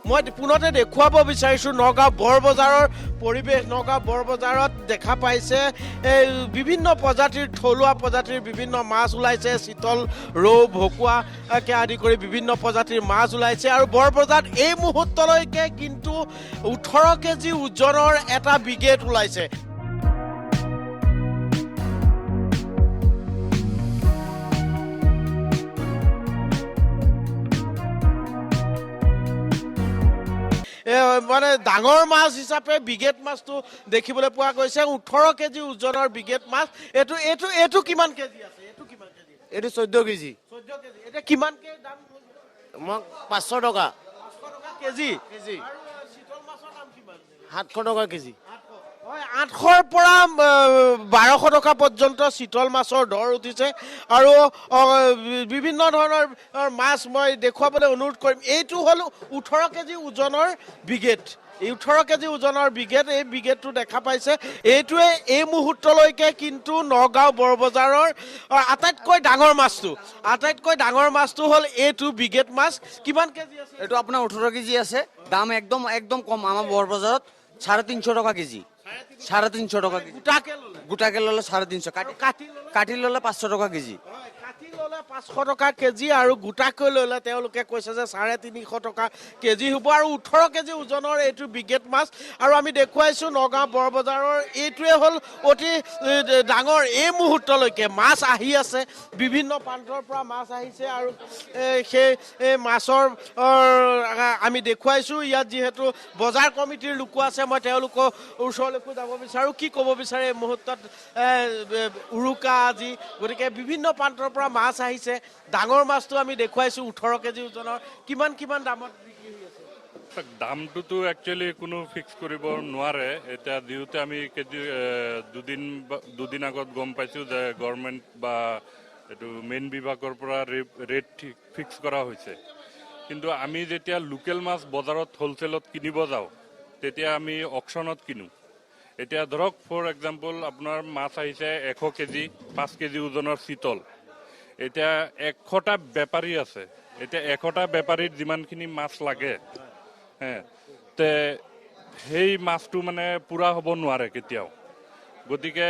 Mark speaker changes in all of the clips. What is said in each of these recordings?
Speaker 1: মই পুনতে দেখুৱাব বিচাৰিছোঁ নগাঁও বৰবজাৰৰ পৰিৱেশ। নগাঁও বৰবজাৰত দেখা পাইছে বিভিন্ন প্ৰজাতিৰ থলুৱা প্ৰজাতিৰ বিভিন্ন মাছ ওলাইছে, চিতল, ৰৌ, ভকুৱাকে আদি কৰি বিভিন্ন প্ৰজাতিৰ মাছ ওলাইছে। আৰু বৰবজাৰত এই মুহূৰ্তলৈকে কিন্তু 18 কেজি ওজনৰ এটা ব্ৰিগেড ওলাইছে। মানে ডাঙৰ মাছ হিচাপে ব্ৰিগেড মাছটো দেখিবলৈ পোৱা গৈছে। 18 কেজি ওজনৰ ব্ৰিগেড মাছ। এইটো কিমান কেজি আছে? এইটো কিমান কেজি?
Speaker 2: এইটো 14 কেজি।
Speaker 1: 14 কেজি। এতিয়া কিমানকে দাম?
Speaker 2: মই 500 টকা
Speaker 1: 500 টকা কেজি।
Speaker 2: কেজি।
Speaker 1: আৰু চিতল মাছৰ দাম কিমান?
Speaker 2: 700 টকা কেজি।
Speaker 1: 800ৰ পৰা 1200 টকা পৰ্যন্ত চিতল মাছৰ দৰ উঠিছে। আৰু বিভিন্ন ধৰণৰ মাছ মই দেখুৱাবলৈ অনুৰোধ কৰিম। এইটো হ'ল 18 কেজি ওজনৰ ব্ৰিগেড। 18 কেজি ওজনৰ ব্ৰিগেড। এই ব্ৰিগেডটো দেখা পাইছে। এইটোৱে এই মুহূৰ্তলৈকে কিন্তু নগাঁও বৰবজাৰৰ আটাইতকৈ ডাঙৰ মাছটো। আটাইতকৈ ডাঙৰ মাছটো হ'ল এইটো ব্ৰিগেড মাছ। কিমান কেজি আছে?
Speaker 2: এইটো আপোনাৰ 18 কেজি আছে। দাম একদম কম আমাৰ বৰবজাৰত 350 টকা কেজি। 350 টকা কেজি। গোটাকে ল'লে 350। কাটি ল'লে 500 টকা কেজি।
Speaker 1: কাটি ল'লে 500 টকা কেজি আৰু গোটাকৈ ল'লে তেওঁলোকে কৈছে যে 350 টকা কেজি হ'ব। আৰু 18 কেজি ওজনৰ এইটো ব্ৰিগেড মাছ। আৰু আমি দেখুৱাইছোঁ নগাঁও বৰবজাৰৰ এইটোৱে হ'ল অতি ডাঙৰ। এই মুহূৰ্তলৈকে মাছ আহি আছে, বিভিন্ন প্ৰান্তৰ পৰা মাছ আহিছে। আৰু সেই মাছৰ আমি দেখুৱাইছোঁ। ইয়াত যিহেতু বজাৰ কমিটিৰ লোকো আছে, মই তেওঁলোকৰ ওচৰলৈকো যাব বিচাৰোঁ। কি ক'ব বিচাৰে এই মুহূৰ্তত? উৰুকা আজি, গতিকে বিভিন্ন প্ৰান্তৰ পৰা মাছ আহিছে। ডাঙৰ মাছটো আমি দেখুৱাইছোঁ 18 কেজি ওজনৰ। কিমান দামত বিক্ৰী হৈ আছে?
Speaker 3: দামটোতো একচুৱেলি কোনো ফিক্স কৰিব নোৱাৰে। এতিয়া যিহেতু আমি দুদিন আগত গম পাইছোঁ যে গভৰ্ণমেণ্ট বা এইটো মেইন বিভাগৰ পৰা ৰেট ফিক্স কৰা হৈছে। কিন্তু আমি যেতিয়া লোকেল মাছ বজাৰত হ'লচেলত কিনিব যাওঁ, তেতিয়া আমি অকশ্যনত কিনো। এতিয়া ধৰক ফৰ এক্সাম্পল আপোনাৰ মাছ আহিছে 100 কেজি, 5 কেজি ওজনৰ চিতল। এতিয়া 100টা বেপাৰী আছে। এতিয়া 100টা বেপাৰীত যিমানখিনি মাছ লাগে, তে সেই মাছটো মানে পূৰা হ'ব নোৱাৰে কেতিয়াও। গতিকে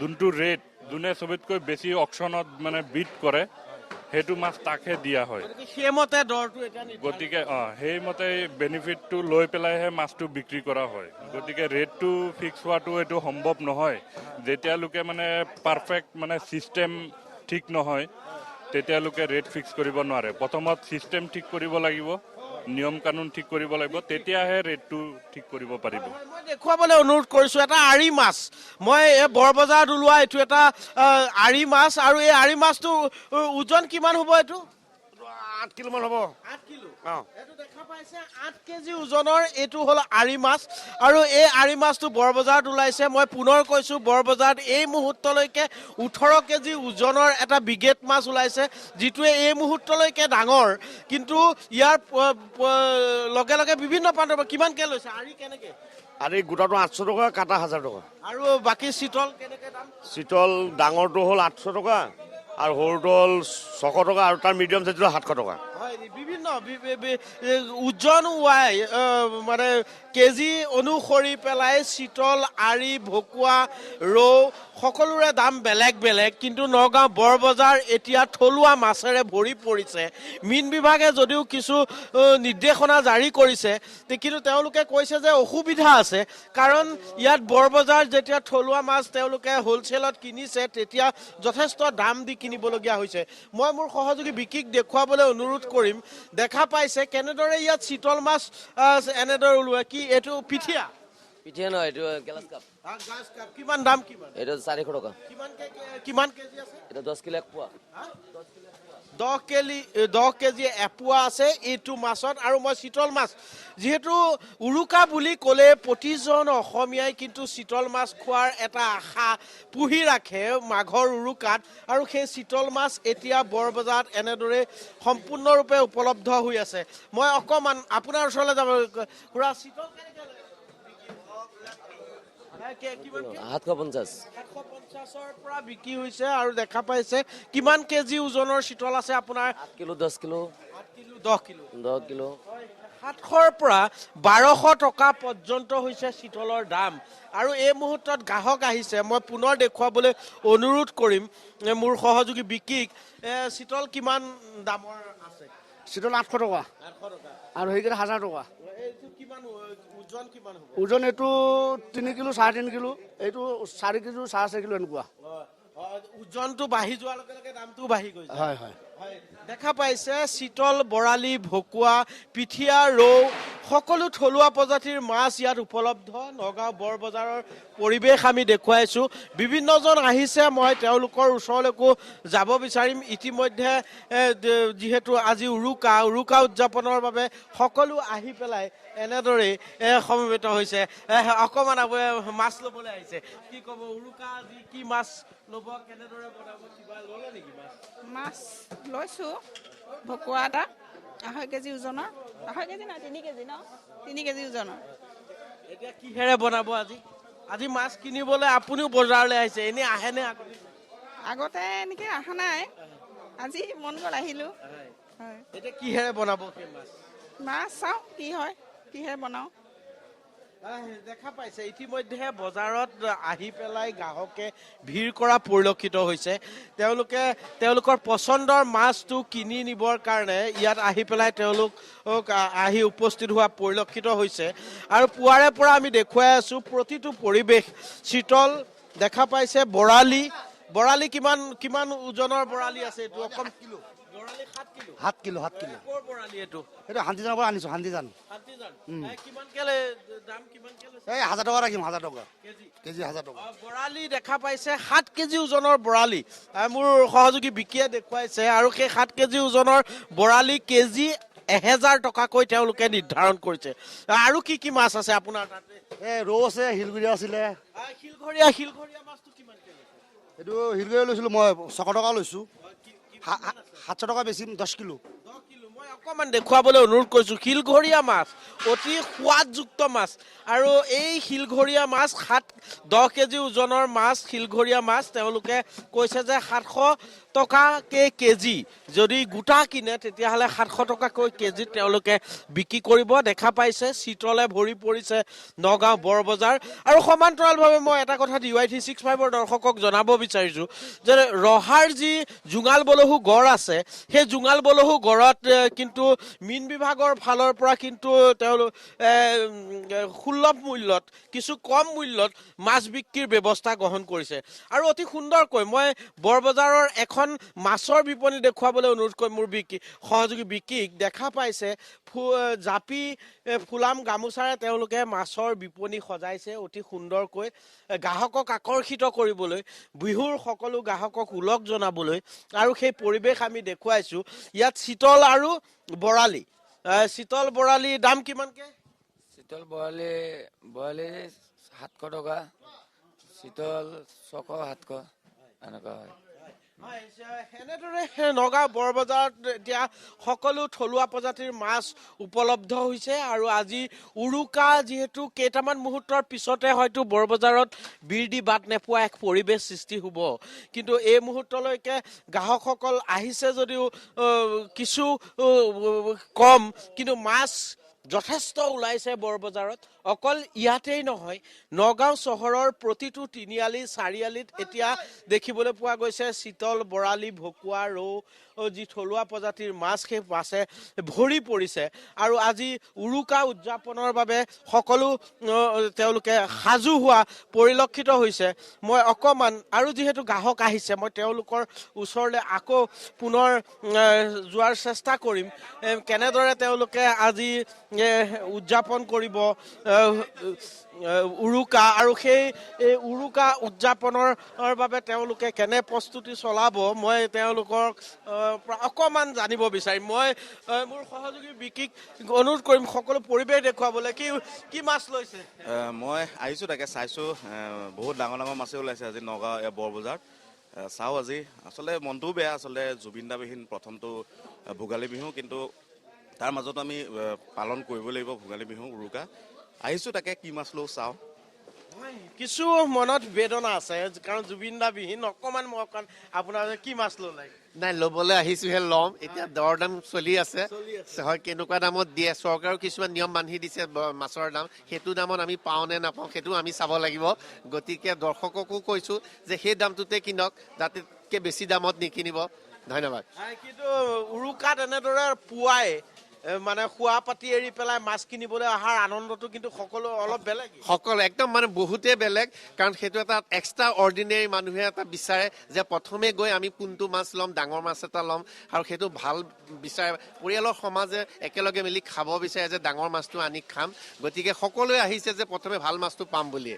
Speaker 3: যোনটো ৰেট, যোনে চবতকৈ বেছি অকশ্যনত মানে বিট কৰে, সেইটো মাছ তাকহে দিয়া হয়।
Speaker 1: সেইমতে দৰটো এতিয়া
Speaker 3: গতিকে সেইমতে বেনিফিটটো লৈ পেলাইহে মাছটো বিক্ৰী কৰা হয়। গতিকে ৰেটটো ফিক্স হোৱাটো এইটো সম্ভৱ নহয়। যেতিয়ালৈকে মানে পাৰফেক্ট মানে ছিষ্টেম ঠিক নহয়, তেতিয়ালৈকে ৰেট ফিক্স কৰিব নোৱাৰে। প্ৰথমত ছিষ্টেম ঠিক কৰিব লাগিব, নিয়ম কানুন ঠিক কৰিব লাগিব, তেতিয়াহে ৰেটটো ঠিক কৰিব পাৰিব।
Speaker 1: মই দেখুৱাবলৈ অনুৰোধ কৰিছোঁ এটা আৰি মাছ। মই এই বৰবজাৰত ওলোৱা এইটো এটা আৰি মাছ। আৰু এই আৰি মাছটো ওজন কিমান হ'ব? এইটো
Speaker 2: 8 কিলোমান হ'ব।
Speaker 1: 8 কিলো। এইটো দেখা পাইছে 8 কেজি ওজনৰ এইটো হ'ল আৰি মাছ। আৰু এই আৰি মাছটো বৰবজাৰত ওলাইছে। মই পুনৰ কৈছোঁ, বৰবজাৰত এই মুহূৰ্তলৈকে 18 কেজি ওজনৰ এটা ব্ৰিগেড মাছ ওলাইছে, যিটোৱে এই মুহূৰ্তলৈকে ডাঙৰ। কিন্তু ইয়াৰ লগে লগে বিভিন্ন প্ৰান্তৰ পৰা কিমানকৈ লৈছে? আৰি কেনেকৈ?
Speaker 2: আৰু এই গোটাটো 800 টকা, কাটা 1000 টকা।
Speaker 1: আৰু বাকী চিতল কেনেকৈ দাম?
Speaker 2: চিতল ডাঙৰটো হ'ল 800 টকা, আৰু সৰুটো হ'ল 600 টকা, আৰু তাৰ মিডিয়াম চাইজটো 700 টকা।
Speaker 1: হয়, বিভিন্ন ওজন ৱাই মানে কেজি অনুসৰি পেলাই চিতল, আৰি, ভকুৱা, ৰৌ সকলোৰে দাম বেলেগ বেলেগ। কিন্তু নগাঁও বৰবজাৰ এতিয়া থলুৱা মাছেৰে ভৰি পৰিছে। মীন বিভাগে যদিও কিছু নিৰ্দেশনা জাৰি কৰিছে, কিন্তু তেওঁলোকে কৈছে যে অসুবিধা আছে। কাৰণ ইয়াত বৰবজাৰ যেতিয়া থলুৱা মাছ তেওঁলোকে হ'লচেলত কিনিছে, তেতিয়া যথেষ্ট দাম দি কিনিবলগীয়া হৈছে। মই মোৰ সহযোগী বিকিক দেখুৱাবলৈ অনুৰোধ কৰিম। দেখা পাইছে কেনেদৰে ইয়াত চিতল মাছ এনেদৰে ওলোৱা। কি এইটো পিঠিয়া?
Speaker 4: পিঠিয়া নহয়, এইটো গ্লাছ কাপ।
Speaker 1: কিমান দাম? কিমান?
Speaker 4: এইটো 400 টকা।
Speaker 1: কিমান কেজি আছে?
Speaker 4: এটা 10 কিলো এক পোৱা।
Speaker 1: 10 কেজি এপোৱা আছে এইটো মাছত। আৰু মই চিতল মাছ, যিহেতু উৰুকা বুলি ক'লে প্ৰতিজন অসমীয়াই কিন্তু চিতল মাছ খোৱাৰ এটা আশা পুহি ৰাখে মাঘৰ উৰুকাত। আৰু সেই চিতল মাছ এতিয়া বৰবজাৰত এনেদৰে সম্পূৰ্ণৰূপে উপলব্ধ হৈ আছে। মই অকণমান আপোনাৰ ওচৰলৈ যাব। খুৰা, চিতল কেনেকৈ?
Speaker 4: 750।
Speaker 1: 750ৰ পৰা বিক্ৰী হৈছে। আৰু দেখা পাইছে কিমান কেজি ওজনৰ চিতল আছে আপোনাৰ?
Speaker 4: 8 kilo, 10 kilo.
Speaker 1: 8 kilo, 10 kilo.
Speaker 4: 10 kilo.
Speaker 1: 700ৰ পৰা 1200 টকা পৰ্যন্ত হৈছে চিতলৰ দাম আৰু এই মুহূৰ্তত গ্ৰাহক আহিছে মই পুনৰ দেখুৱাবলৈ অনুৰোধ কৰিম মোৰ সহযোগী বিকিক চিতল কিমান দামৰ আছে
Speaker 5: চিতল 800 টকা
Speaker 1: 800 টকা
Speaker 5: আৰু সেইকেইটা 1000 টকা
Speaker 1: এইটো কিমান ওজন কিমান হ'ব
Speaker 5: ওজন এইটো 3 কিলো 3.5 কিলো এইটো 4 কিলো 4.5 কিলো এনেকুৱা
Speaker 1: ওজনটো বাঢ়ি যোৱাৰ লগে লগে দামটো বাঢ়ি গৈছে
Speaker 5: হয় হয়
Speaker 1: দেখা পাইছে চিতল বৰালি ভকুৱা পিঠিয়া ৰৌ সকলো থলুৱা প্ৰজাতিৰ মাছ ইয়াত উপলব্ধ নগাঁও বৰ বজাৰৰ পৰিৱেশ আমি দেখুৱাইছোঁ বিভিন্নজন আহিছে মই তেওঁলোকৰ ওচৰলৈকো যাব বিচাৰিম ইতিমধ্যে যিহেতু আজি উৰুকা উদযাপনৰ বাবে সকলো আহি পেলাই এনেদৰেই সমবেত হৈছে অকণমান মাছ ল'বলৈ আহিছে কি ক'ব উৰুকা আজি কি মাছ ল'ব কেনেদৰে বনাব কিবা ল'লে নেকি
Speaker 6: মাছ লৈছোঁ ভকুৱা এটা 2.5 কেজি ওজনৰ 2.5 কেজি নহয় 3 কেজি ন 3 কেজি ওজনৰ
Speaker 1: এতিয়া কিহেৰে বনাব আজি মাছ কিনিবলৈ আপুনিও বজাৰলৈ আহিছে এনেই আহেনে
Speaker 6: আগতে এনেকৈ অহা নাই আজি মন গ'ল আহিলোঁ হয়
Speaker 1: এতিয়া কিহেৰে বনাব সেই
Speaker 6: মাছ চাওঁ কি হয় কিহেৰে বনাওঁ
Speaker 1: দেখা পাইছে ইতিমধ্যে বজাৰত আহি পেলাই গ্ৰাহকে ভিৰ কৰা পৰিলক্ষিত হৈছে তেওঁলোকৰ পচন্দৰ মাছটো কিনি নিবৰ কাৰণে ইয়াত আহি পেলাই তেওঁলোক আহি উপস্থিত হোৱা পৰিলক্ষিত হৈছে আৰু পুৱাৰে পৰা আমি দেখুৱাই আছোঁ প্ৰতিটো পৰিৱেশ চিতল দেখা পাইছে বৰালি কিমান ওজনৰ বৰালি আছে এইটো অকণ বৰালি 7 কিলো
Speaker 5: 7 কিলো
Speaker 1: ক'ৰ বৰালি এইটো
Speaker 5: হান্দিজানৰ পৰা আনিছোঁ হান্দিজান
Speaker 1: কিমান কেলে দাম কিমান কেলে
Speaker 5: এই 1000 টকা ৰাখিম 1000 টকা কেজি 1000 টকা
Speaker 1: বৰালি দেখা পাইছে 7 কেজি ওজনৰ বৰালি মোৰ সহযোগী বিকিয়ে দেখুৱাইছে আৰু সেই 7 কেজি ওজনৰ বৰালি কেজি 1000 টকাকৈ তেওঁলোকে নিৰ্ধাৰণ কৰিছে আৰু কি মাছ আছে আপোনাৰ তাতে
Speaker 5: এই ৰৌ আছে শিলগুৰিয়া আছিলে
Speaker 1: শিলঘৰীয়া মাছটো কিমান কেলে
Speaker 5: এইটো শিলগুৰিয়া লৈছিলোঁ মই 600 টকা লৈছোঁ 700 টকা বেছি 10 কিলো
Speaker 1: মই অকণমান দেখুৱাবলৈ অনুৰোধ কৰিছোঁ শিলঘৰীয়া মাছ অতি সোৱাদযুক্ত মাছ আৰু এই শিলঘৰীয়া মাছ 10 কেজি ওজনৰ মাছ শিলঘৰীয়া মাছ তেওঁলোকে কৈছে যে 700 টকাকৈ কেজি যদি গোটা কিনে তেতিয়াহ'লে 700 টকাকৈ কেজিত তেওঁলোকে বিক্ৰী কৰিব দেখা পাইছে চিতলে ভৰি পৰিছে নগাঁও বৰ বজাৰ আৰু সমান্তৰালভাৱে মই এটা কথা DYT65ৰ দৰ্শকক জনাব বিচাৰিছোঁ যে ৰহাৰ যি জোঙাল বলহু গড় আছে সেই জোঙাল বলহু গড়ত কিন্তু মীন বিভাগৰ ফালৰ পৰা কিন্তু তেওঁলোক সুলভ মূল্যত কিছু কম মূল্যত মাছ বিক্ৰীৰ ব্যৱস্থা গ্ৰহণ কৰিছে আৰু অতি সুন্দৰকৈ মই বৰ বজাৰৰ এখন মাছৰ বিপণী দেখুৱাবলৈ অনুৰোধ কৰিম মোৰ সহযোগী বিকিক দেখা পাইছে জাপি ফুলাম গামোচাৰে তেওঁলোকে মাছৰ বিপণী সজাইছে অতি সুন্দৰকৈ গ্ৰাহকক আকৰ্ষিত কৰিবলৈ বিহুৰ সকলো গ্ৰাহকক ওলগ জনাবলৈ আৰু সেই পৰিৱেশ আমি দেখুৱাইছোঁ ইয়াত চিতল আৰু বৰালি চিতল বৰালি দাম কিমানকৈ
Speaker 7: চিতল বৰালি 700 টকা চিতল 600 700 এনেকুৱা হয়
Speaker 1: এনেদৰে নগাঁও বৰ বজাৰত এতিয়া সকলো থলুৱা প্ৰজাতিৰ মাছ উপলব্ধ হৈছে আৰু আজি উৰুকা যিহেতু কেইটামান মুহূৰ্তৰ পিছতে হয়তো বৰ বজাৰত বিৰ দি বাট নোপোৱা এক পৰিৱেশ সৃষ্টি হ'ব কিন্তু এই মুহূৰ্তলৈকে গ্ৰাহকসকল আহিছে যদিও কিছু কম কিন্তু মাছ যথেষ্ট ওলাইছে বৰ বজাৰত অকল ইয়াতেই নহয় নগাঁও চহৰৰ প্ৰতিটো তিনিআলি চাৰিআলিত এতিয়া দেখিবলৈ পোৱা গৈছে চিতল বৰালি ভকুৱা ৰৌ যি থলুৱা প্ৰজাতিৰ মাছ সেই মাছে ভৰি পৰিছে আৰু আজি উৰুকা উদযাপনৰ বাবে সকলো তেওঁলোকে সাজু হোৱা পৰিলক্ষিত হৈছে মই অকণমান আৰু যিহেতু গ্ৰাহক আহিছে মই তেওঁলোকৰ ওচৰলৈ আকৌ পুনৰ যোৱাৰ চেষ্টা কৰিম কেনেদৰে তেওঁলোকে আজি উদযাপন কৰিব উৰুকা আৰু সেই উৰুকা উদযাপনৰ বাবে তেওঁলোকে কেনে প্ৰস্তুতি চলাব মই তেওঁলোকক অকণমান জানিব বিচাৰিম মই মোৰ সহযোগী বিকিক অনুৰোধ কৰিম সকলো পৰিৱেশ দেখুৱাবলৈ কি মাছ লৈছে
Speaker 8: মই আহিছোঁ তাকে চাইছোঁ বহুত ডাঙৰ মাছেই ওলাইছে আজি নগাঁও বৰ বজাৰত চাওঁ আজি আচলতে মনটোও বেয়া আচলতে জুবিন দাবিহীন প্ৰথমটো ভোগালী বিহু কিন্তু তাৰ মাজতো আমি পালন কৰিব লাগিব ভোগালী বিহু উৰুকা আহিছোঁ তাকে কি মাছ লওঁ চাওঁ
Speaker 1: কিছু মনত বেদনা আছে কাৰণ জুবিন দা বিহীন অকমান মই অকণ আপোনাৰ কি মাছ ল'লে
Speaker 9: নাই ল'বলৈ আহিছোহে ল'ম এতিয়া দৰ দাম চলি আছে হয় কেনেকুৱা দামত দিয়ে চৰকাৰেও কিছুমান নিয়ম বান্ধি দিছে মাছৰ দাম সেইটো দামত আমি পাওঁ নে নাপাওঁ সেইটো আমি চাব লাগিব গতিকে দৰ্শককো কৈছো যে সেই দামটোতে কিনক যাতে বেছি দামত নিকিনিব ধন্যবাদ
Speaker 1: কিন্তু উৰুকাত এনেদৰে পুৱাই মানে খোৱা পাতি এৰি পেলাই মাছ কিনিবলৈ অহাৰ আনন্দটো কিন্তু সকলো অলপ বেলেগ
Speaker 9: সকলো একদম মানে বহুতেই বেলেগ কাৰণ সেইটো এটা এক্সট্ৰা অৰ্ডিনেৰী মানুহে এটা বিচাৰে যে প্ৰথমে গৈ আমি কোনটো মাছ ল'ম ডাঙৰ মাছ এটা ল'ম আৰু সেইটো ভাল বিচাৰে পৰিয়ালৰ সমাজে একেলগে মিলি খাব বিচাৰে যে ডাঙৰ মাছটো আনি খাম গতিকে সকলোৱে আহিছে যে প্ৰথমে ভাল মাছটো পাম বুলি